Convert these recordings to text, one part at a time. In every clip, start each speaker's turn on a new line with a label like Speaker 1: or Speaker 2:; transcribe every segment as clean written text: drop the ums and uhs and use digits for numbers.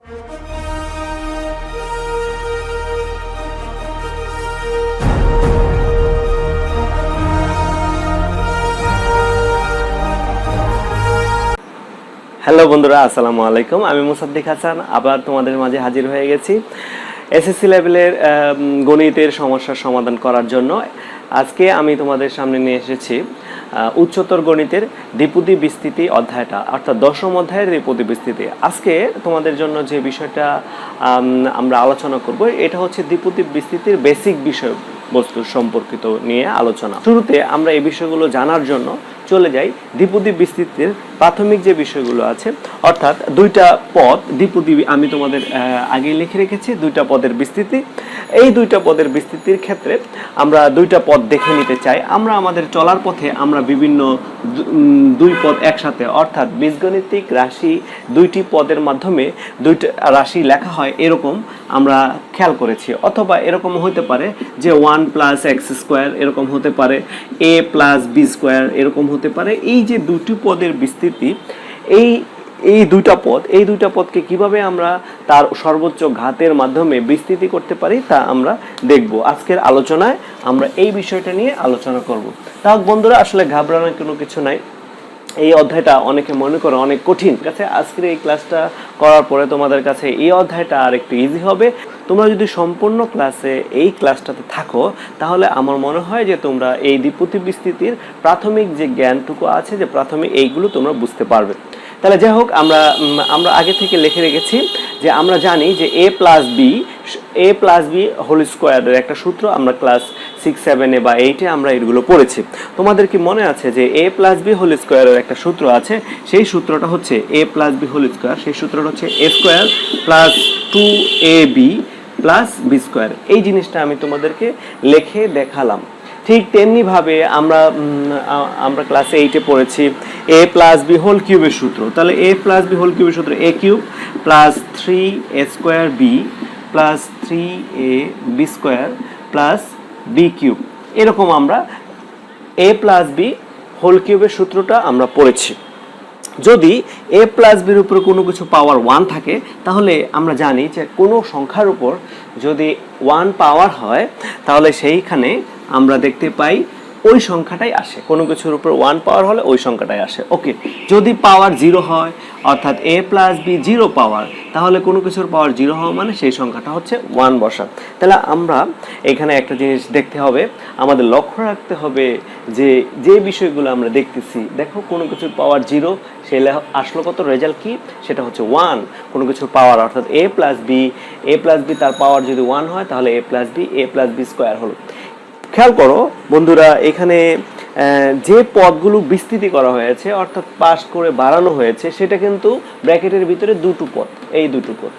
Speaker 1: Hello বন্ধুরা, আসসালামু আলাইকুম। আমি মুসাদ্দিক হাসান আবার তোমাদের মাঝে হাজির হয়ে গেছি এসএসসি লেভেলের গণিতের সমস্যার সমাধান করার জন্য। আজকে আমি তোমাদের সামনে নিয়ে এসেছি উচ্চতর গণিতের দ্বিপদী বিস্তৃতি অধ্যায়টা, অর্থাৎ দশম অধ্যায়ের দ্বিপদী বিস্তৃতি। আজকে তোমাদের জন্য যে বিষয়টা আমরা আলোচনা করব এটা হচ্ছে দ্বিপদী বিস্তৃতির বেসিক বিষয়বস্তু সম্পর্কিত নিয়ে আলোচনা। শুরুতে আমরা এই বিষয়গুলো জানার জন্য চলে যাই দ্বিপদী বিস্তৃতির প্রাথমিক যে বিষয়গুলো আছে, অর্থাৎ দুইটা পদ দ্বিপদী। আমি তোমাদের আগে লিখে রেখেছি দুইটা পদের বিস্তৃতি। এই দুইটা পদের বিস্তৃতির ক্ষেত্রে আমরা দুইটা পদ দেখে নিতে চাই। আমরা আমাদের চলার পথে আমরা বিভিন্ন দুই পদ একসাথে, অর্থাৎ বীজগণিতিক রাশি দুইটি পদের মাধ্যমে দুইটা রাশি লেখা হয় এরকম আমরা খেয়াল করেছি। অথবা এরকম হতে পারে যে 1 + x² এরকম হতে পারে, a + b² এরকম হতে পারে। এই যে দুটি পদের বিস্তৃতি, এই দুইটা পদকে কিভাবে আমরা তার সর্বোচ্চ ঘাতের মাধ্যমে বিস্তৃতি করতে পারি তা আমরা দেখব। আজকের আলোচনায় আমরা এই বিষয়টা নিয়ে আলোচনা করব। তাও বন্ধুরা, আসলে ঘাবড়ানোর কোনো কিছু নাই। এই অধ্যায়টা অনেকে মনে করে অনেক কঠিন কাছে। আজকের এই ক্লাসটা করার পরে তোমাদের কাছে এই অধ্যায়টা আর একটু ইজি হবে। তোমরা যদি সম্পূর্ণ এই ক্লাসটাতে থাকো, তাহলে আমার মনে হয় যে তোমরা এই দ্বিপদী বিস্তৃতির প্রাথমিক যে জ্ঞানটুকু আছে, যে প্রাথমিক এইগুলো তোমরা বুঝতে পারবে। তাহলে যাই হোক, আমরা আগে থেকে লিখে রেখেছি যে আমরা জানি যে a + b হোল স্কোয়ারের একটা সূত্র আমরা ক্লাস 6, 7 বা 8 আমরা এগুলো পড়েছি। তোমাদের কি মনে আছে যে a + b হোল স্কোয়ারের একটা সূত্র আছে? সেই সূত্রটা হচ্ছে a + b হোল স্কোয়ার, সেই সূত্রটা হচ্ছে a² + 2ab + b²। এই জিনিসটা আমি তোমাদেরকে লিখে দেখালাম। ঠিক তেমনিভাবে আমরা ক্লাস 8 পড়েছি a + b হোল কিউবের সূত্র। তাহলে a + b হোল কিউবের সূত্র a³ + 3a² b + 3ab² + b³ এরকম আমরা a + b হোল কিউবের সূত্রটা আমরা পড়েছি। যদি a + b এর উপর কোনো কিছু পাওয়ার 1 থাকে, তাহলে আমরা জানি যে কোনো সংখ্যার উপর যদি 1 পাওয়ার হয়, তাহলে সেইখানে আমরা দেখতে পাই ওই সংখ্যাটাই আসে। কোনো কিছুর উপর 1 পাওয়ার হলে ওই সংখ্যাটাই আসে। ওকে, যদি পাওয়ার 0 হয়, অর্থাৎ a + b 0 পাওয়ার, তাহলে কোনো কিছুর পাওয়ার 0 হওয়া মানে সেই সংখ্যাটা হচ্ছে 1 বসা। তাহলে আমরা এখানে একটা জিনিস দেখতে হবে, আমাদের লক্ষ্য রাখতে হবে যে বিষয়গুলো আমরা দেখতেছি। দেখো, কোনো কিছুর পাওয়ার 0, সে আসলো কত, রেজাল্ট কি, সেটা হচ্ছে 1। কোনো কিছুর পাওয়ার, অর্থাৎ a + b তার পাওয়ার যদি 1 হয়, তাহলে a + b b² হলো। খেয়াল করো বন্ধুরা, এখানে যে পদগুলো বিস্তৃতি করা হয়েছে, অর্থাৎ পাশ করে বাড়ানো হয়েছে, সেটা কিন্তু ব্র্যাকেটের ভিতরে দুটো পদ, এই দুটো পদ।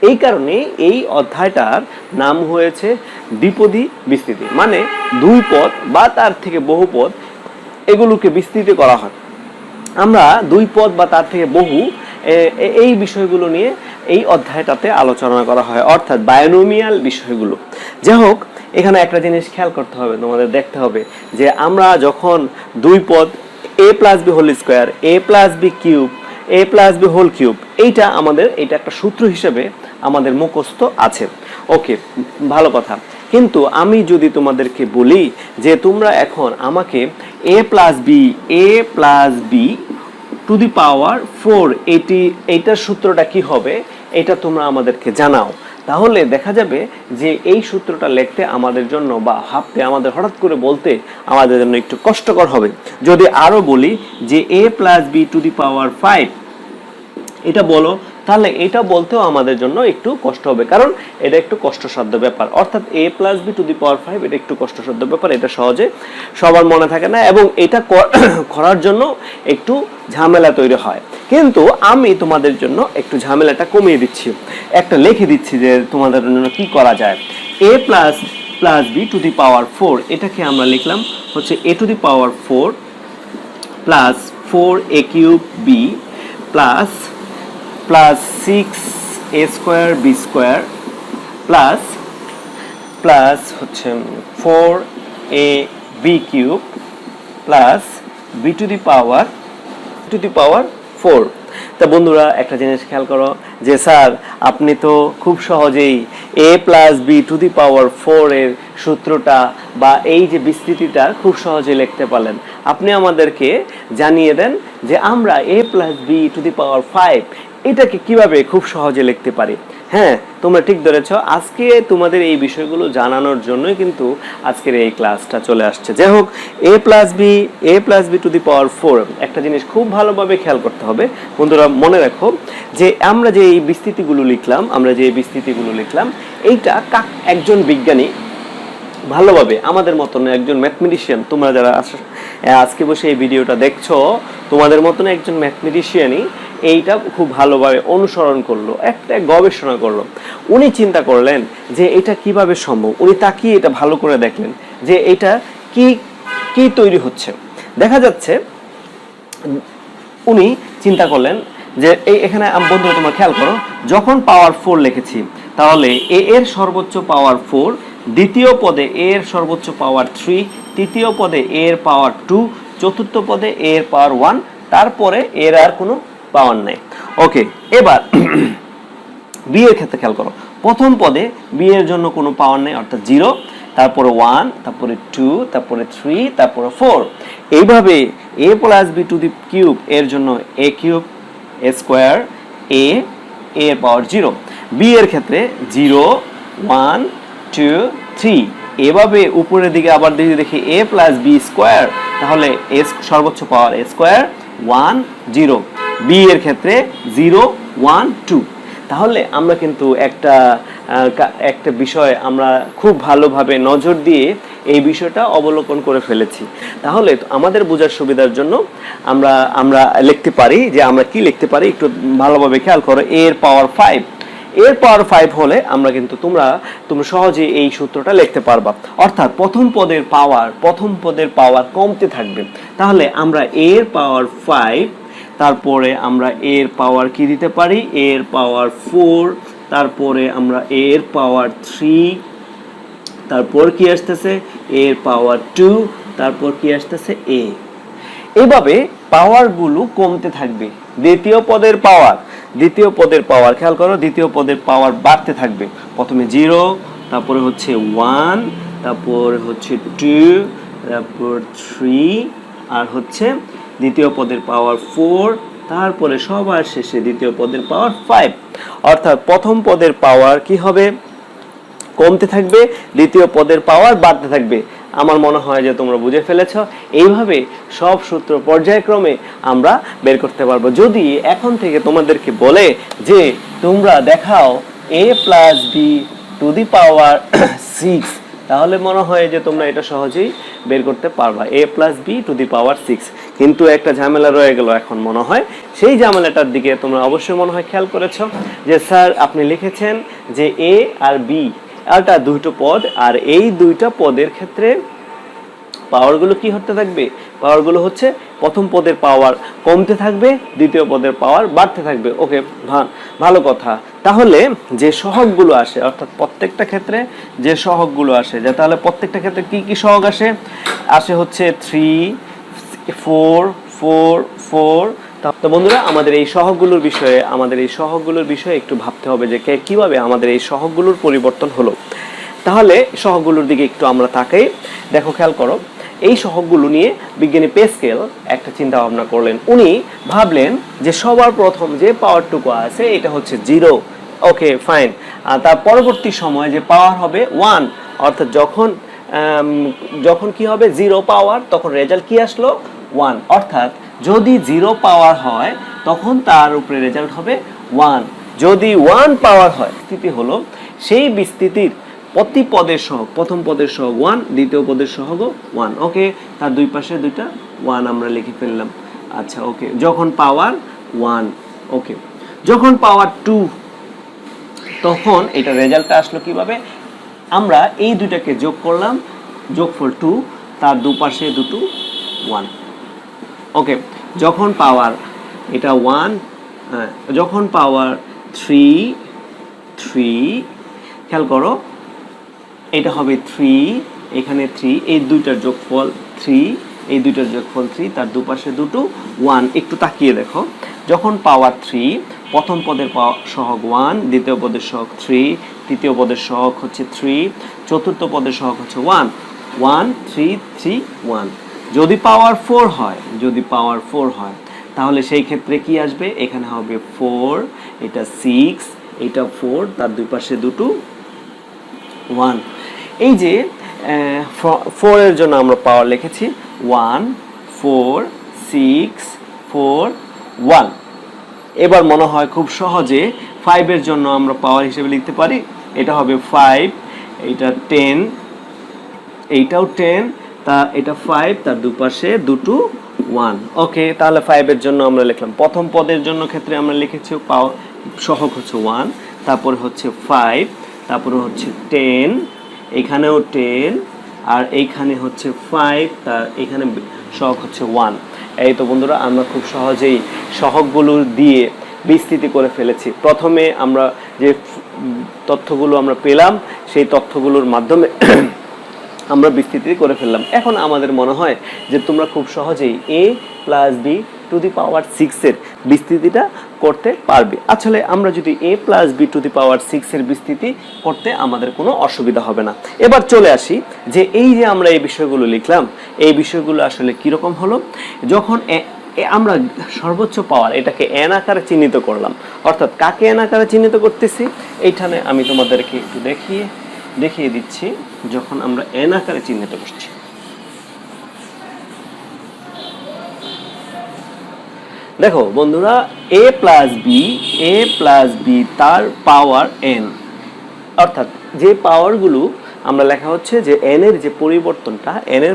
Speaker 1: এই কারণে এই অধ্যায়টার নাম হয়েছে দ্বিপদী বিস্তৃতি, মানে দুই পদ বা তার থেকে বহু পদ এগুলোকে বিস্তৃতি করা হয়। আমরা দুই পদ বা তার থেকে বহু এই বিষয়গুলো নিয়ে এই অধ্যায়টাতে আলোচনা করা হয়, অর্থাৎ বায়োনোমিয়াল বিষয়গুলো। যাই হোক, এখানে একটা জিনিস খেয়াল করতে হবে, তোমাদের দেখতে হবে যে আমরা যখন দুই পদ a + b whole square, a + b cube, a + b whole cube, এটা একটা সূত্র হিসেবে আমাদের মুখস্থ আছে। ওকে, ভালো কথা। কিন্তু আমি যদি তোমাদেরকে বলি যে তোমরা এখন আমাকে a + b to the power 4, এইটার সূত্রটা কি হবে, এটা তোমরা আমাদেরকে জানাও, তাহলে দেখা যাবে যে এই সূত্রটা লিখতে আমাদের জন্য বা ভাবতে, আমাদের হঠাৎ করে বলতে আমাদের জন্য একটু কষ্টকর হবে। যদি আরো বলি যে a + b to the power 5 এটা বলো, তাহলে এটা বলতেও আমাদের জন্য একটু কষ্ট হবে, কারণ এটা একটু কষ্টসাধ্য ব্যাপার। অর্থাৎ a + b to the power 5 এটা একটু কষ্টসাধ্য ব্যাপার, এটা সহজে সবার মনে থাকে না, এবং এটা করার জন্য একটু ঝামেলা তৈরি হয়। কিন্তু আমি তোমাদের জন্য একটু ঝামেলাটা কমিয়ে দিচ্ছি, একটা লিখে দিচ্ছি যে তোমাদের জন্য কি করা যায়। a + b to the power 4 এটাকে আমরা লিখলাম হচ্ছে a two the power 4 + 4a³ b + 6a² b² plus হচ্ছে 4ab³ + b to the power 4। তা বন্ধুরা একটা জিনিস খেয়াল করো যে স্যার আপনি তো খুব সহজেই a plus B to the power 4 এর সূত্রটা বা এই যে বিস্তৃতিটা খুব সহজে লিখতে পারলেন। আপনি আমাদেরকে জানিয়ে দেন যে আমরা a plus B to the power 5 এটাকে কিভাবে খুব সহজে লিখতে পারি। হ্যাঁ, তোমরা ঠিক ধরেছ। আজকে তোমাদের এই বিষয়গুলো জানানোর জন্যই কিন্তু আজকের এই ক্লাসটা চলে আসছে। যাই হোক, a plus B to the power 4 একটা জিনিস খুব ভালোভাবে খেয়াল করতে হবে বন্ধুরা। মনে রাখো যে আমরা যে এই বিস্তৃতিগুলো লিখলাম এইটা একজন বিজ্ঞানী ভালোভাবে আমাদের মতন একজন ম্যাথমেটিশিয়ান, তোমরা যারা আজকে বসে এই ভিডিওটা দেখছো তোমাদের মতন একজন ম্যাথমেটিশিয়ানই এইটা খুব ভালোভাবে অনুসরণ করলো, একটা গবেষণা করলো। উনি চিন্তা করলেন যে এটা কিভাবে সম্ভব। উনি তাকিয়ে এটা ভালো করে দেখলেন যে এটা কি কি তৈরি হচ্ছে। দেখা যাচ্ছে উনি চিন্তা করলেন যে এখানে বন্ধুরা তোমরা খেয়াল করো, যখন পাওয়ার 4 লিখেছি তাহলে a এর সর্বোচ্চ পাওয়ার 4, দ্বিতীয় পদে a এর সর্বোচ্চ পাওয়ার 3, তৃতীয় পদে a এর পাওয়ার 2, চতুর্থ পদে a এর পাওয়ার 1, তারপরে এর আর কোনো পাওয়ার নাই। ওকে, এবার বি এর ক্ষেত্রে খেয়াল করো, প্রথম পদে বি এর জন্য কোনো পাওয়ার নেই অর্থাৎ 0, তারপরে 1, তারপরে 2, তারপরে 3, তারপরে 4। এইভাবে a plus B to the cube এর জন্য a cube, a square, a এর পাওয়ার 0। বি এর ক্ষেত্রে 0, 1, 2, 3। এভাবে উপরের দিকে আবার দেখি a প্লাস বি স্কোয়ার, তাহলে a সর্বোচ্চ পাওয়ার a স্কোয়ার, 1, 0। বি এর ক্ষেত্রে 0, 1, 2। তাহলে আমরা কিন্তু একটা বিষয় আমরা খুব ভালোভাবে নজর দিয়ে এই বিষয়টা অবলোকন করে ফেলেছি। তাহলে আমাদের বোঝার সুবিধার জন্য আমরা লিখতে পারি যে আমরা কি লিখতে পারি একটু ভালোভাবে খেয়াল করো। এর পাওয়ার 5, এর পাওয়ার 5 হলে আমরা কিন্তু তোমরা সহজে এই সূত্রটা লিখতে পারবা। অর্থাৎ প্রথম পদের পাওয়ার কমতে থাকবে। তাহলে আমরা এর পাওয়ার 5, তারপরে আমরা এর পাওয়ার কি দিতে পারি, এর পাওয়ার 4, তারপরে আমরা এর পাওয়ার 3, তারপর কি আসতেছে এর পাওয়ার 2, তারপর কি আসতেছে a। এইভাবে পাওয়ারগুলো কমতে থাকবে। দ্বিতীয় পদের পাওয়ার খেয়াল করো, দ্বিতীয় পদের পাওয়ার বাড়তে থাকবে। প্রথমে 0, তারপরে হচ্ছে 1, তারপরে হচ্ছে 2, তারপর 3, আর হচ্ছে দ্বিতীয় পদের পাওয়ার 4, তারপরে সবার শেষে দ্বিতীয় পদের পাওয়ার 5। অর্থাৎ প্রথম পদের পাওয়ার কি হবে, কমতে থাকবে, দ্বিতীয় পদের পাওয়ার বাড়তে থাকবে। আমার মনে হয় যে তোমরা বুঝে ফেলেছো। এইভাবে সব সূত্র পর্যায়ক্রমে আমরা বের করতে পারবো। যদি এখন থেকে তোমাদেরকে বলে যে তোমরা দেখাও a plus B to the power 6, তাহলে মনে হয় যে তোমরা এটা সহজেই বের করতে পারবা, a plus B to the power 6। কিন্তু একটা ঝামেলা রয়ে গেল এখন মনে হয়। সেই ঝামেলাটার দিকে তোমরা অবশ্যই মনে হয় খেয়াল করেছো যে স্যার আপনি লিখেছেন যে a আর b এটা দুটো পদ, আর এই দুইটা পদের ক্ষেত্রে পাওয়ারগুলো কি হতে থাকবে, পাওয়ারগুলো হচ্ছে প্রথম পদের পাওয়ার কমতে থাকবে, দ্বিতীয় পদের পাওয়ার বাড়তে থাকবে। ওকে, ভালো কথা। তাহলে যে সহগগুলো আসে, অর্থাৎ প্রত্যেকটা ক্ষেত্রে যে সহগগুলো আসে, যে তাহলে প্রত্যেকটা ক্ষেত্রে কি কি সহগ আসে হচ্ছে 3, 4, 4, 4। তো বন্ধুরা আমাদের এই সহগগুলোর বিষয়ে একটু ভাবতে হবে যে কিভাবে আমাদের এই সহগগুলোর পরিবর্তন হলো। তাহলে সহগগুলোর দিকে একটু আমরা তাকাই। দেখো, খেয়াল করো, এই সহগগুলো নিয়ে বিজ্ঞানী প্যাসকেল একটা চিন্তা ভাবনা করলেন। উনি ভাবলেন যে সবার প্রথম যে পাওয়ারটুকু আছে এটা হচ্ছে 0। ওকে, ফাইন। তার পরবর্তী সময় যে পাওয়ার হবে 1, অর্থাৎ যখন কি হবে 0 পাওয়ার, তখন রেজাল্ট কি আসলো 1। অর্থাৎ যদি 0 পাওয়ার হয় তখন তার উপরে রেজাল্ট হবে 1। যদি 1 পাওয়ার হয়, স্থিতি হলো সেই বিস্তৃতির প্রতি পদের সহগ, প্রথম পদের সহগ 1, দ্বিতীয় পদের সহগ 1। ওকে, তার দুই পাশে দুইটা 1 আমরা লিখে ফেললাম। আচ্ছা, ওকে, যখন পাওয়ার 1, ওকে, যখন পাওয়ার 2, তখন এটা রেজাল্টটা আসলো কিভাবে, আমরা এই দুইটাকে যোগ করলাম, যোগফল 2, তার দুপাশে দুটো 1। ওকে, যখন পাওয়ার এটা 1, যখন পাওয়ার 3, খেয়াল করো এটা হবে 3, এখানে 3, এই দুইটার যোগফল 3, এই দুইটার যোগফল 3, তার দুপাশে দুটো 1। একটু তাকিয়ে দেখো, যখন পাওয়ার 3, প্রথম পদের সহগ 1, দ্বিতীয় পদের সহগ 3, তৃতীয় পদের সহগ হচ্ছে 3, চতুর্থ পদের সহগ হচ্ছে 1, 1 3 3 1। যদি পাওয়ার 4 হয় তাহলে সেই ক্ষেত্রে কি আসবে, এখানে হবে 4, এটা 6, এটা 4, তার দুই পাশে দুটো 1। এই যে 4 এর জন্য আমরা পাওয়ার লিখেছি 1 4 6 4 1। এবার মনে হয় খুব সহজে 5 এর জন্য আমরা পাওয়ার হিসেবে লিখতে পারি, এটা হবে 5, এটা 10, এইটাও 10, তা এটা 5, তার দুপাশে দুটো 1। ওকে, তাহলে 5 এর জন্য আমরা লিখলাম। প্রথম পদের জন্য ক্ষেত্রে আমরা লিখেছি পাওয়ার সহগ হচ্ছে 1, তারপরে হচ্ছে 5, তারপরে হচ্ছে 10, এখানেও 10, আর এইখানে হচ্ছে 5, তার এখানে সহগ হচ্ছে 1। এই তো বন্ধুরা, আমরা খুব সহজেই সহগগুলো দিয়ে বিস্তৃতি করে ফেলেছি। প্রথমে আমরা যে তথ্যগুলো আমরা পেলাম সেই তথ্যগুলোর মাধ্যমে আমরা বিস্তৃতি করে ফেললাম। এখন আমাদের মনে হয় যে তোমরা খুব সহজেই a plus b to the power 6 এর বিস্তৃতিটা করতে পারবে। আসলে আমরা যদি a plus b to the power 6 এর বিস্তৃতি করতে আমাদের কোনো অসুবিধা হবে না। এবার চলে আসি যে এই যে আমরা এই বিষয়গুলো লিখলাম, এই বিষয়গুলো আসলে কীরকম হলো। যখন আমরা সর্বোচ্চ পাওয়ার এটাকে n আকারে চিহ্নিত করলাম, অর্থাৎ কাকে n আকারে চিহ্নিত করতেছি এইখানে আমি তোমাদেরকে একটু দেখিয়ে দিচ্ছি। যখন আমরা n আকারে চিহ্নিত করছি, দেখো বন্ধুরা, a প্লাস b তার পাওয়ার n, অর্থাৎ যে পাওয়ারগুলো আমরা লেখা হচ্ছে যে n এর যে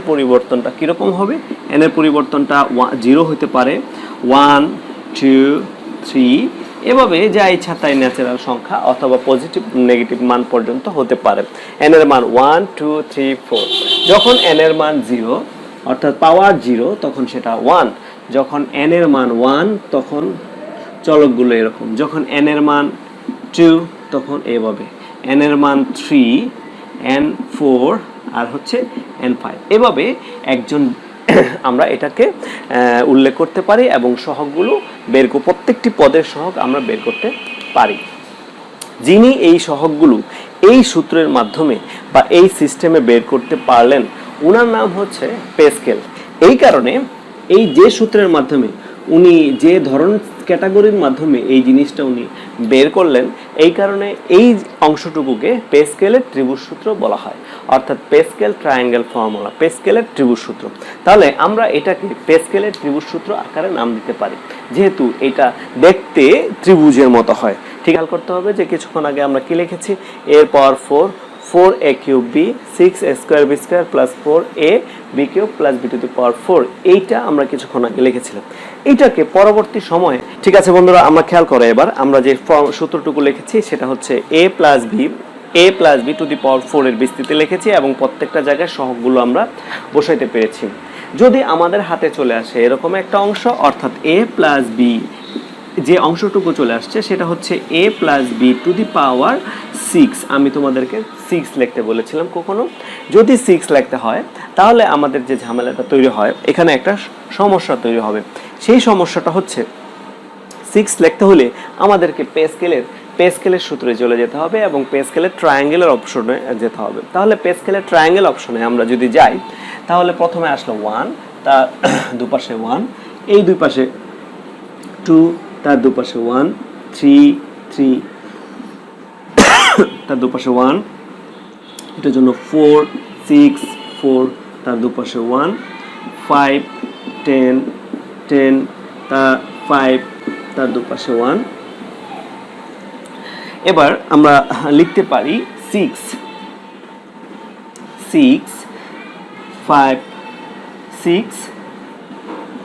Speaker 1: পরিবর্তনটা কিরকম হবে। n এর পরিবর্তনটা 0 হতে পারে, 1 2 3, এভাবে যা ইচ্ছা তাই ন্যাচারাল সংখ্যা অথবা পজিটিভ নেগেটিভ মান পর্যন্ত হতে পারে। n এর মান 1 2 3 4। যখন n এর মান 0 অর্থাৎ পাওয়ার 0 তখন সেটা 1। যখন n এর মান 1 তখন চলকগুলো এরকম। যখন n এর মান 2 তখন এভাবে, n এর মান 3, n 4, আর হচ্ছে n 5। এভাবে আমরা এটাকে উল্লেখ করতে পারি এবং সহগগুলো প্রত্যেকটি পদের সহগ আমরা বের করতে পারি। যিনি এই সহগগুলো এই সূত্রের মাধ্যমে বা এই সিস্টেমে বের করতে পারলেন ওনার নাম হচ্ছে প্যাসকেল। এই কারণে এই যে সূত্রের মাধ্যমে উনি যে ধরন ক্যাটাগরির মাধ্যমে এই জিনিসটা উনি বের করলেন, এই কারণে এই অংশটুকুকে প্যাসকেলের ত্রিভুজ সূত্র বলা হয়, অর্থাৎ প্যাসকেল ট্রায়াঙ্গেল ফর্মুলা, প্যাসকেলের ত্রিভুজ সূত্র। তাহলে আমরা এটাকে প্যাসকেলের ত্রিভুজ সূত্র আকারে নাম দিতে পারি, যেহেতু এটা দেখতে ত্রিভুজের মতো হয়। ঠিক খেয়াল করতে হবে যে কিছুক্ষণ আগে আমরা কি লিখেছি, এর power 4, 4a cube b, 6a square b square plus 4a b cube plus b to the power 4। এইটা আমরা কিছুক্ষণ আগে লিখেছিলাম। এইটাকে পরবর্তী সময়ে, ঠিক আছে বন্ধুরা, আমরা খেয়াল করো, এবার আমরা যে সূত্রটুকু লিখেছি সেটা হচ্ছে a plus b to the power 4 এর বিস্তৃতি লিখেছি এবং প্রত্যেকটা জায়গায় সহগগুলো আমরা বসাইতে পেরেছি। যদি আমাদের হাতে চলে আসে এরকম একটা অংশ, অর্থাৎ a প্লাস b যে অংশটুকু চলে আসছে সেটা হচ্ছে a plus b to the power 6। আমি তোমাদেরকে 6 লিখতে বলেছিলাম। কখনো যদি 6 লিখতে হয় তাহলে আমাদের যে ঝামেলাটা তৈরি হয়, এখানে একটা সমস্যা তৈরি হবে। সেই সমস্যাটা হচ্ছে 6 লিখতে হলে আমাদেরকে প্যাসকেলের সূত্রে চলে যেতে হবে এবং প্যাসকেলের ট্রায়াঙ্গেলের অপশনে যেতে হবে। তাহলে প্যাসকেলের ট্রায়াঙ্গেল অপশনে আমরা যদি যাই তাহলে প্রথমে আসলো 1, তার দুপাশে 1, এই দুই পাশে 2, তার দুপাশে 1, 3 3, তার দুপাশে 1, এটার জন্য 4 6 4, তার দুপাশে 1, 5 10 10, তার 5, তার দুপাশে 1। এবার আমরা লিখতে পারি 6 5 6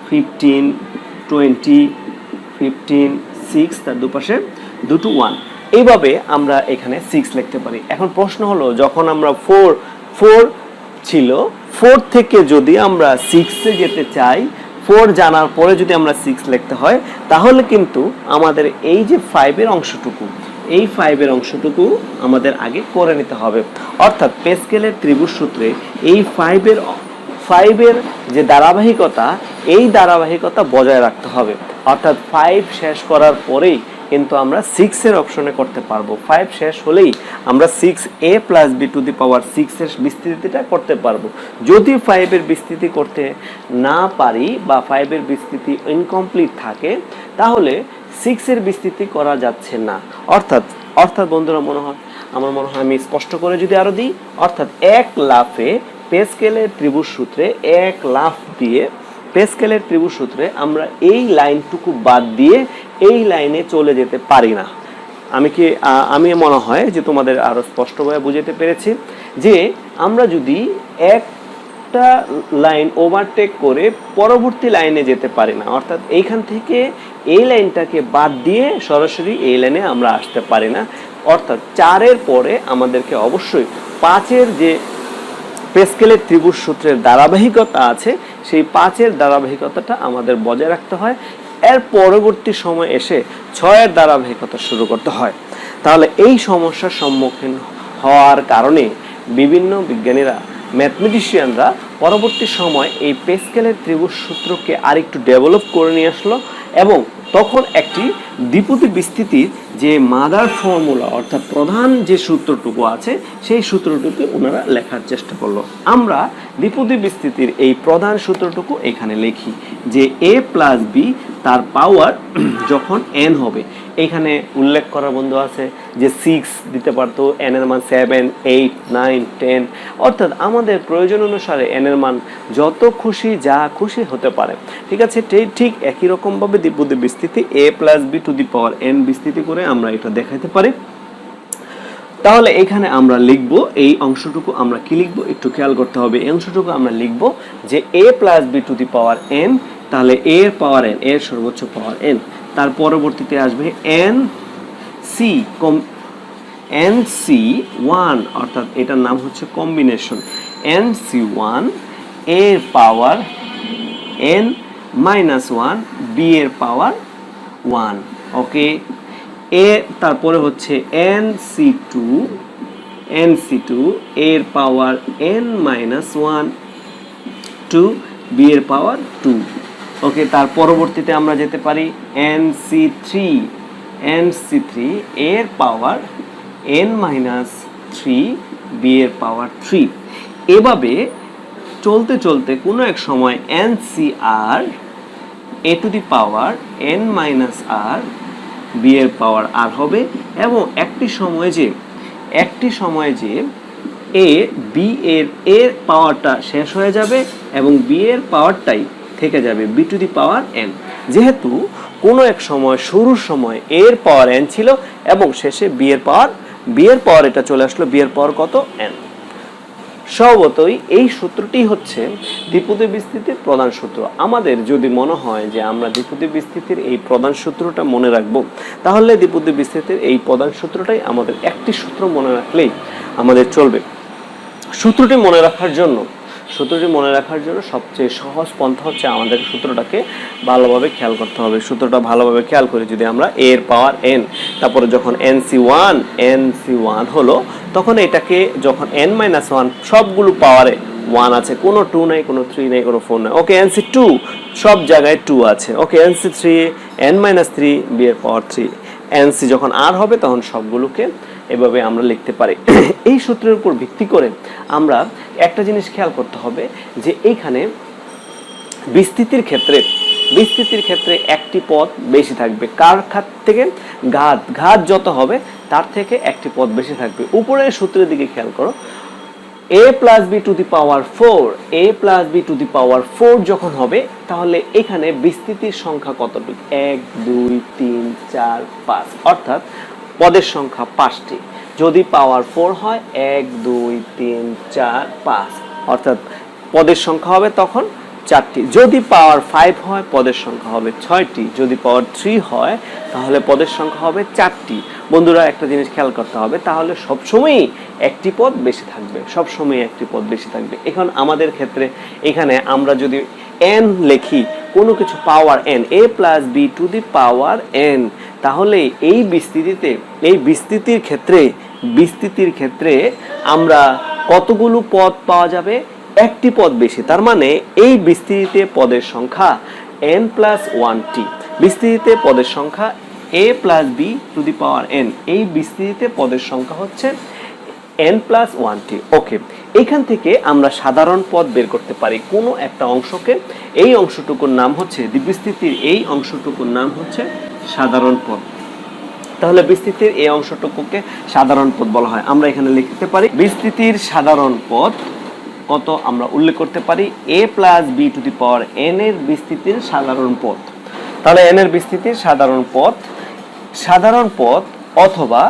Speaker 1: 15 20 15 6, তার দুপাশে দুটো 1। এইভাবে আমরা এখানে 6 লিখতে পারি। এখন প্রশ্ন হলো, যখন আমরা 4 ছিল, 4 থেকে যদি আমরা 6 এ যেতে চাই, 4 জানার পরে যদি আমরা 6 লিখতে হয়, তাহলে কিন্তু আমাদের এই যে 5 এর অংশটুকু, এই 5 এর অংশটুকু আমাদের আগে করে নিতে হবে। অর্থাৎ প্যাসকেলের ত্রিভুজ সূত্রে এই 5 এর যে ধারাবাহিকতা, এই ধারাবাহিকতা বজায় রাখতে হবে। অর্থাৎ 5 শেষ করার পরেই কিন্তু আমরা 6 এর অপশনে করতে পারবো। 5 শেষ হলেই আমরা 6a plus b to the power 6 এর বিস্তৃতিটা করতে পারবো। যদি 5 এর বিস্তৃতি করতে না পারি বা 5 এর বিস্তৃতি ইনকমপ্লিট থাকে, তাহলে 6 এর বিস্তৃতি করা যাচ্ছে না। অর্থাৎ বন্ধুরা আমার মনে হয় আমি স্পষ্ট করে যদি আরো দিই, অর্থাৎ এক লাফে প্যাসকেলের ত্রিভুজ সূত্রে এক লাফ দিয়ে প্যাসকেলের ত্রিভুজ সূত্রে আমরা এই লাইনটুকু বাদ দিয়ে এই লাইনে চলে যেতে পারি না। আমি মনে হয় যে তোমাদের আরো স্পষ্টভাবে বুঝাতে পেরেছি যে আমরা যদি একটা লাইন ওভারটেক করে পরবর্তী লাইনে যেতে পারি না, অর্থাৎ এইখান থেকে এই লাইনটাকে বাদ দিয়ে সরাসরি এই লাইনে আমরা আসতে পারি না। অর্থাৎ 4 এর পরে আমাদেরকে অবশ্যই 5 এর যে প্যাসকেলের ত্রিভুজ সূত্রের ধারাবাহিকতা আছে, সেই 5 এর ধারাবাহিকতাটা আমাদের বজায় রাখতে হয়। এর পরবর্তী সময় এসে 6 এর ধারাবাহিকতা শুরু করতে হয়। তাহলে এই সমস্যার সম্মুখীন হওয়ার কারণে বিভিন্ন বিজ্ঞানীরা, ম্যাথমেটিশিয়ানরা পরবর্তী সময় এই প্যাসকেলের ত্রিভুজ সূত্রকে আরেকটু ডেভেলপ করে নিয়ে আসলো এবং তখন একটি দ্বিপদী বিস্তৃতির যে মাদার ফর্মুলা, অর্থাৎ প্রধান যে সূত্রটুকু আছে, সেই সূত্রটুকু ওনারা লেখার চেষ্টা করলো। আমরা দ্বিপদী বিস্তৃতির এই প্রধান সূত্রটুকু এখানে লিখি যে a প্লাস b তার পাওয়ার যখন n হবে, এখানে উল্লেখ করা বন্ধু আছে যে 6 দিতে পারতো, n এর মান 7, 8, 9, 10, অর্থাৎ আমাদের প্রয়োজন অনুসারে n এর মান যত খুশি যা খুশি হতে পারে। ঠিক আছে, ঠিক একই রকম ভাবে দ্বিপদী বিস্তৃতি a plus b to the power n বিস্তৃতি করে আমরা এটা দেখাতে পারি। তাহলে এখানে আমরা লিখব, এই অংশটুকু আমরা কি লিখব একটু খেয়াল করতে হবে। এই অংশটুকু আমরা লিখব যে a plus b to the power n, তাহলে a এর পাওয়ার n, এর সর্বোচ্চ পাওয়ার n, তার পরবর্তীতে আসবে nc1, অর্থাৎ এটার নাম হচ্ছে কম্বিনেশন, nc1 এর পাওয়ার n মাইনাস 1, b এর পাওয়ার 1, ওকে। তারপরে হচ্ছে nc2 এর পাওয়ার n মাইনাস 1, 2, b এর পাওয়ার 2, ওকে। তার পরবর্তীতে আমরা যেতে পারি nc3 এর পাওয়ার n মাইনাস 3, b এর পাওয়ার 3। এভাবে চলতে চলতে কোনো এক সময় ncr a two the power n minus r, b এর পাওয়ার r হবে এবং একটি সময় যে a b এর পাওয়ারটা শেষ হয়ে যাবে এবং b এর পাওয়ারটাই থেকে যাবে b to the power n। যেহেতু কোনো এক সময় শুরুর সময় a এর পাওয়ার n ছিল এবং শেষে b এর পাওয়ার এটা চলে আসলো, b এর পাওয়ার কত, n। স্বভাবতই এই সূত্রটি হচ্ছে দ্বিপদী বিস্তৃতির প্রধান সূত্র। আমাদের যদি মনে হয় যে আমরা দ্বিপদী বিস্তৃতির এই প্রধান সূত্রটা মনে রাখবো, তাহলে দ্বিপদী বিস্তৃতির এই প্রধান সূত্রটাই আমাদের একটি সূত্র মনে রাখলেই আমাদের চলবে। সূত্রটি মনে রাখার জন্য সবচেয়ে সহজ পন্থা হচ্ছে আমাদের সূত্রটাকে ভালোভাবে খেয়াল করতে হবে। সূত্রটা ভালোভাবে খেয়াল করে যদি আমরা a এর পাওয়ার n, তারপরে যখন nc1 হলো, তখন এটাকে যখন n মাইনাস 1 সবগুলো পাওয়ারে 1 আছে, কোনো 2 নাই, কোনো 3 নাই, কোনো 4 নাই, ওকে। nc2 সব জায়গায় 2 আছে, ওকে। nc3 n মাইনাস 3, b এর পাওয়ার 3, nc যখন r হবে তখন সবগুলোকে এভাবে আমরা লিখতে পারি। এই সূত্রের উপর ভিত্তি করে আমরা একটা জিনিস খেয়াল করতে হবে যে এইখানে বিস্তৃতির ক্ষেত্রে একটি পদ বেশি থাকবে। কার খাত থেকে? ঘাত যত হবে তার থেকে একটি পদ বেশি থাকবে। উপরের সূত্রের দিকে খেয়াল করো, a plus b to the power 4 যখন হবে, তাহলে এখানে বিস্তৃতির সংখ্যা কতটুকু? 1 2 3 4 5, অর্থাৎ পদের সংখ্যা 5টি। যদি পাওয়ার 4 হয় 1 2 3 4 5, অর্থাৎ পদের সংখ্যা হবে তখন 4টি। যদি পাওয়ার 5 হয় পদের সংখ্যা হবে 6টি। যদি পাওয়ার 3 হয় তাহলে পদের সংখ্যা হবে 4টি। বন্ধুরা একটা জিনিস খেয়াল করতে হবে, তাহলে সবসময়ই একটি পদ বেশি থাকবে। এখন আমাদের ক্ষেত্রে এখানে আমরা যদি n লিখি, কোনো কিছু পাওয়ার n, a plus b to the power n, তাহলে এই বিস্তৃতির ক্ষেত্রে আমরা কতগুলো পদ পাওয়া যাবে? একটি পদ বেশি, তার মানে এই বিস্তৃতিতে পদের সংখ্যা n+1t। বিস্তৃতিতে পদের সংখ্যা a+b⁴n, এই বিস্তৃতিতে পদের সংখ্যা হচ্ছে n+1t। ওকে, এইখান থেকে আমরা সাধারণ পদ বের করতে পারি কোনো একটা অংশকে। এই অংশটুকুর নাম হচ্ছে, বিস্তৃতির এই অংশটুকুর নাম হচ্ছে সাধারণ পদ। তাহলে বিস্তৃতির এই অংশটুকুকে সাধারণ পদ বলা হয়। আমরা এখানে লিখতে পারি বিস্তৃতির সাধারণ পদ কত, আমরা উল্লেখ করতে পারি a+b⁴n এর বিস্তৃতির সাধারণ পদ। তাহলে n এর বিস্তৃতির সাধারণ পদ, সাধারণ পদ অথবা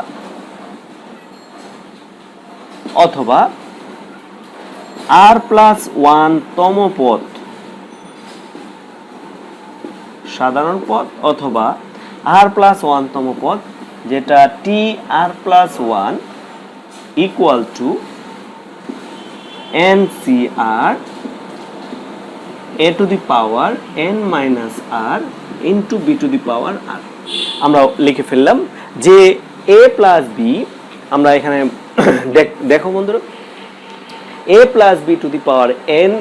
Speaker 1: r+1 তম পদ, সাধারণ পদ অথবা r+1 তম পদ, যেটা tr+1 equal to ncr a⁻n−r into b⁻r। আমরা লিখে ফেললাম যে a+b, আমরা এখানে দেখো বন্ধুরা, a+b⁴n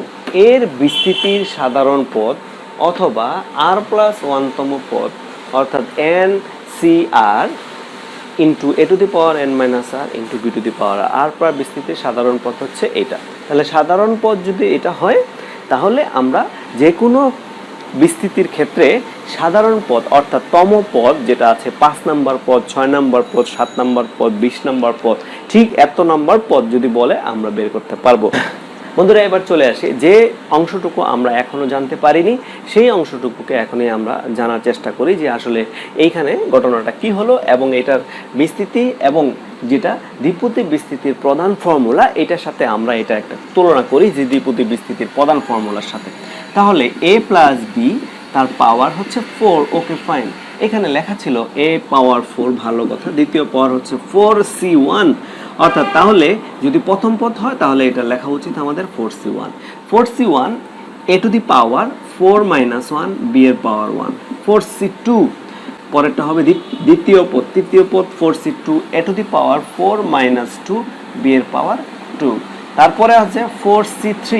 Speaker 1: এর বিস্তৃতির সাধারণ পদ অথবা r+1 তম পদ অর্থাৎ ncr into a⁻n−r into b⁻r। r পর বিস্তৃতির সাধারণ পদ হচ্ছে এটা। তাহলে সাধারণ পদ যদি এটা হয়, তাহলে আমরা যে কোনো বিস্তৃতির ক্ষেত্রে সাধারণ পদ অর্থাৎ তম পদ যেটা আছে 5 নম্বর পদ, 6 নম্বর পদ, 7 নম্বর পদ, 20 নম্বর পদ, ঠিক এত নম্বর পদ যদি বলে আমরা বের করতে পারবো। বন্ধুরা, এবার চলে আসি যে অংশটুকু আমরা এখনো জানতে পারিনি, সেই অংশটুকুকে এখনই আমরা জানার চেষ্টা করি যে আসলে এইখানে ঘটনাটা কি হলো এবং এটার বিস্তৃতি এবং যেটা দ্বিপদী বিস্তৃতির প্রধান ফর্মুলা, এটার সাথে আমরা এটা একটা তুলনা করি যে দ্বিপদী বিস্তৃতির প্রধান ফর্মুলার সাথে। তাহলে a+b তার পাওয়ার হচ্ছে 4। ওকে ফাইন, এখানে লেখা ছিল a⁴, ভালো কথা। দ্বিতীয় পাওয়ার হচ্ছে 4c1, অর্থাৎ তাহলে যদি প্রথম পদ হয় তাহলে এটা লেখা উচিত আমাদের 4c1। 4c1 a⁴ - 1 b⁴ 1। 4c2 পরেরটা হবে দ্বিতীয় পদ, তৃতীয় পদ 4c2 a⁴ 2 b⁴2। তারপরে আছে 4c3।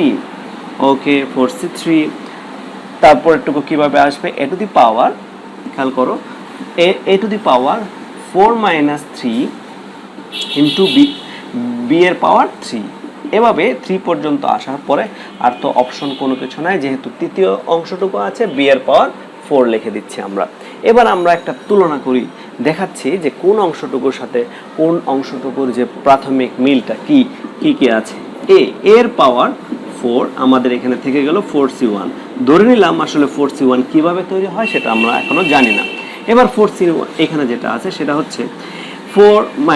Speaker 1: ওকে, 4c3 তারপরেরটুকু কিভাবে আসবে, খেয়াল করো, a⁴ 4 - 3 ইন্টু b⁴3। এভাবে 3 পর্যন্ত আসার পরে আর তো অপশন কোনো কিছু নাই, যেহেতু তৃতীয় অংশটুকু আছে b⁴ লিখে দিচ্ছি আমরা। এবার আমরা একটা তুলনা করি, দেখাচ্ছি যে কোন অংশটুকুর সাথে কোন অংশটুকুর যে প্রাথমিক মিলটা কি কি আছে। এর পাওয়ার 4 আমাদের এখানে থেকে গেল 4c1। ধরে নিলাম আসলে 4c1 কিভাবে তৈরি হয় সেটা আমরা এখনো জানি না। এবার 4c1 এখানে যেটা আছে সেটা হচ্ছে 4 -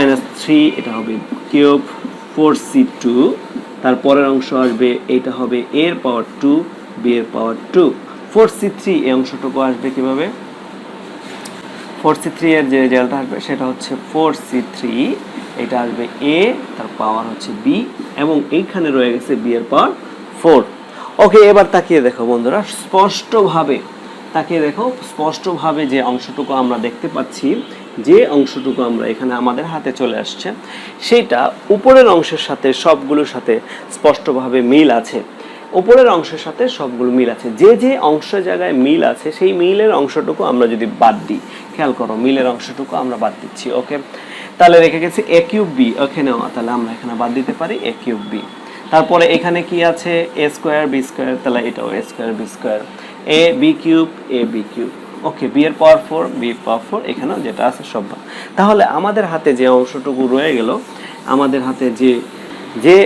Speaker 1: 3, এটা হবে কিউব 4c2। তারপরের অংশ আসবে, এটা হবে এর পাওয়ার 2 b⁴2। 4c3 এই অংশটুকু আসবে কিভাবে, 4c3 এর যে রেজাল্ট আসবে সেটা হচ্ছে 4c3, এটা আসবে a, তার পাওয়ার হচ্ছে b, এবং এইখানে রয়ে গেছে b⁴4। ওকে, এবার তাকিয়ে দেখো বন্ধুরা, স্পষ্টভাবে যে অংশটুকু আমরা দেখতে পাচ্ছি, যে অংশটুকু আমরা এখানে আমাদের হাতে চলে আসছে, সেটা উপরের অংশের সাথে সবগুলোর সাথে স্পষ্টভাবে মিল আছে। উপরের অংশের সাথে সবগুলো মিল আছে। যে অংশের জায়গায় মিল আছে সেই মিলের অংশটুকু আমরা যদি বাদ দিই, খেয়াল করো, মিলের অংশটুকু আমরা বাদ দিচ্ছি। ওকে, তাহলে রেখে গেছে a³ b। ওকে, নেওয়া, তাহলে আমরা এখানে বাদ দিতে পারি a³ b। তারপরে এখানে কি আছে, a² b², তাহলে এটাও a² b², a⁵ a⁵। ওকে, b⁴ b⁴, এখানেও যেটা আছে সব। তাহলে আমাদের হাতে যে অংশটুকু রয়ে গেল, আমাদের হাতে যে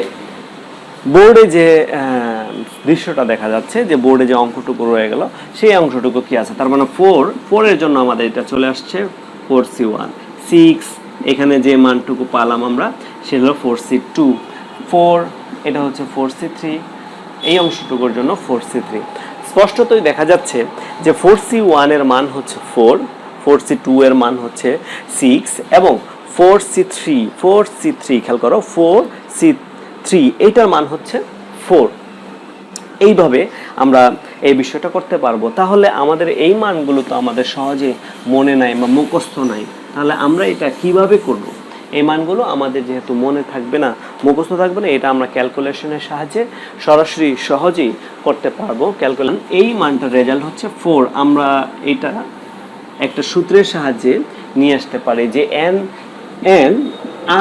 Speaker 1: বোর্ডে যে দৃশ্যটা দেখা যাচ্ছে, যে বোর্ডে যে অঙ্কটুকু রয়ে গেল, সেই অংশটুকু কি আছে, তার মানে 4 এর জন্য আমাদের এটা চলে আসছে 4c1। 6 এখানে যে মানটুকু পালাম আমরা সেটা হলো 4c2। 4 এটা হচ্ছে 4c3, এই অংশটুকুর জন্য 4c3। স্পষ্টতই দেখা যাচ্ছে যে 4c1 এর মান হচ্ছে 4, 4c2 এর মান হচ্ছে 6 এবং 4c3 খেয়াল করো, 4c3 এইটার মান হচ্ছে 4। এইভাবে আমরা এই বিষয়টা করতে পারবো। তাহলে আমাদের এই মানগুলো তো আমাদের সহজে মনে নাই বা মুখস্থ নাই, তাহলে আমরা এটা কিভাবে করব? এই মানগুলো আমাদের যেহেতু মনে থাকবে না, মুখস্থ থাকবে না, এটা আমরা ক্যালকুলেশনের সাহায্যে সরাসরি সহজেই করতে পারবো। ক্যালকুলেশন এই মানটার রেজাল্ট হচ্ছে 4। আমরা এটা একটা সূত্রের সাহায্যে নিয়ে আসতে পারি যে n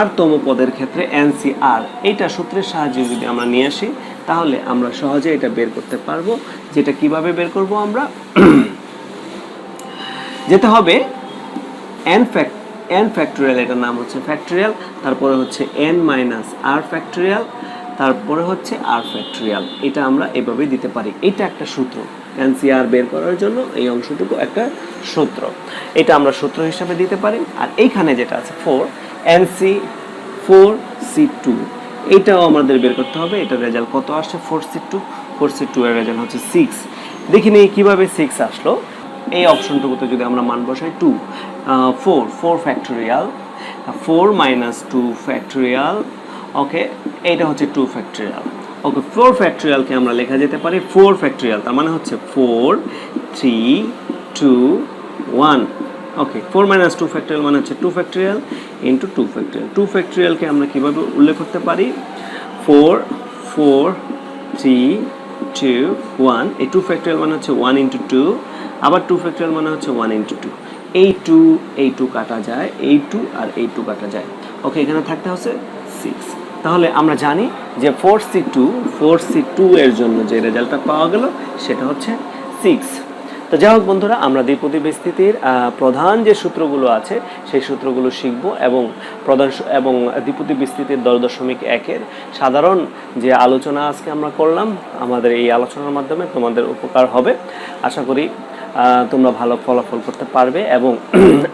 Speaker 1: r তম পদের ক্ষেত্রে NCR, এইটা সূত্রের সাহায্যে যদি আমরা নিয়ে আসি তাহলে আমরা সহজে এটা বের করতে পারবো। যেটা কিভাবে বের করব, আমরা যেতে হবে n ফ্যাক্টোরিয়াল, এটার নাম হচ্ছে ফ্যাক্টোরিয়াল, তারপরে হচ্ছে n মাইনাস r ফ্যাক্টোরিয়াল, তারপরে হচ্ছে r ফ্যাক্টোরিয়াল। এটা আমরা এভাবেই দিতে পারি। এটা একটা সূত্র, NCR বের করার জন্য এই অংশটুকু একটা সূত্র, এটা আমরা সূত্র হিসাবে দিতে পারি। আর এইখানে যেটা আছে 4 NC4C2, এইটাও আমাদের বের করতে হবে। এটার রেজাল্ট কত আসছে 4C2 এর রেজাল্ট হচ্ছে 6। দেখি নেই কিভাবে 6 আসলো। এই অপশনটুকুতে যদি আমরা মান বসাই 2 4 ফ্যাক্টোরিয়াল, 4 মাইনাস 2 ফ্যাক্টোরিয়াল, ওকে, এইটা হচ্ছে 2 ফ্যাক্টোরিয়াল। ওকে, 4 ফ্যাক্টোরিয়ালকে আমরা লেখা যেতে পারে 4 ফ্যাক্টোরিয়াল, তার মানে হচ্ছে 4 3 2 1। ওকে, 4 মাইনাস 2 ফ্যাক্টোরিয়াল মানে হচ্ছে 2 ফ্যাক্টোরিয়াল ইন্টু 2 ফ্যাক্টোরিয়াল। 2 ফ্যাক্টোরিয়ালকে আমরা কিভাবে উল্লেখ করতে পারি, 4 4 3 2 1। এই 2 ফ্যাক্টোরিয়াল মানে হচ্ছে 1 ইন্টু 2, আবার 2 ফ্যাক্টোরিয়াল মানে হচ্ছে 1 ইন্টু 2। এই 2 কাটা যায়, এই 2 আর এই 2 কাটা যায়। ওকে, এখানে থাকতে হচ্ছে 6। তাহলে আমরা জানি যে 4C2 এর জন্য যে রেজাল্টটা পাওয়া গেল সেটা হচ্ছে 6। তো যাই হোক বন্ধুরা, আমরা দ্বিপদী বিস্তৃতির প্রধান যে সূত্রগুলো আছে সেই সূত্রগুলো শিখব এবং দ্বিপদী বিস্তৃতির 10.1-এর সাধারণ যে আলোচনা আজকে আমরা করলাম, আমাদের এই আলোচনার মাধ্যমে তোমাদের উপকার হবে। আশা করি তোমরা ভালো ফলাফল করতে পারবে এবং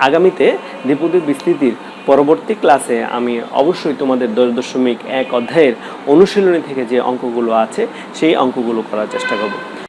Speaker 1: আগামীতে দ্বিপদী বিস্তৃতির পরবর্তী ক্লাসে আমি অবশ্যই তোমাদের 10.1 অধ্যায়ের অনুশীলনী থেকে যে অঙ্কগুলো আছে সেই অঙ্কগুলো করার চেষ্টা করব।